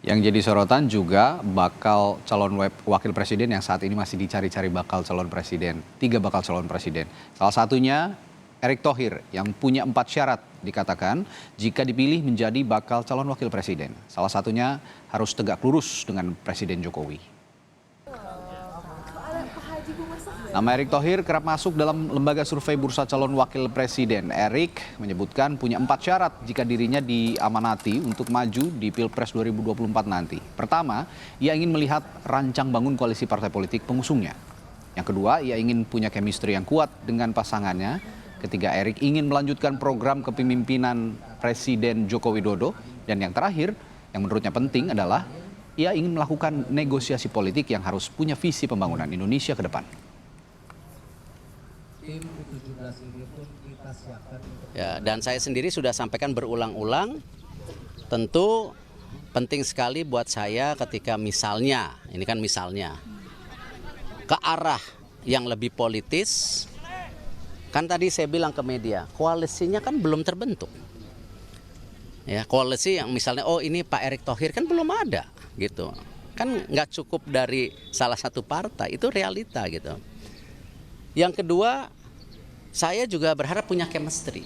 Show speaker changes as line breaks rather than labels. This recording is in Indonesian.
Yang jadi sorotan juga bakal calon wakil presiden yang saat ini masih dicari-cari bakal calon presiden. 3 bakal calon presiden. Salah satunya Erick Thohir yang punya 4 syarat dikatakan jika dipilih menjadi bakal calon wakil presiden. Salah satunya harus tegak lurus dengan Presiden Jokowi. Nama Erick Thohir kerap masuk dalam lembaga survei bursa calon wakil presiden. Erick menyebutkan punya 4 syarat jika dirinya diamanati untuk maju di Pilpres 2024 nanti. Pertama, ia ingin melihat rancang bangun koalisi partai politik pengusungnya. Yang kedua, ia ingin punya chemistry yang kuat dengan pasangannya. Ketiga, Erick ingin melanjutkan program kepemimpinan Presiden Joko Widodo. Dan yang terakhir, yang menurutnya penting adalah ia ingin melakukan negosiasi politik yang harus punya visi pembangunan Indonesia ke depan.
Ya, dan saya sendiri sudah sampaikan berulang-ulang, tentu penting sekali buat saya ketika misalnya, ini kan misalnya, ke arah yang lebih politis, kan tadi saya bilang ke media, koalisinya kan belum terbentuk. Ya, koalisi yang misalnya, oh ini Pak Erick Thohir kan belum ada, gitu. Kan nggak cukup dari salah satu partai, itu realita gitu. Yang kedua, saya juga berharap punya chemistry.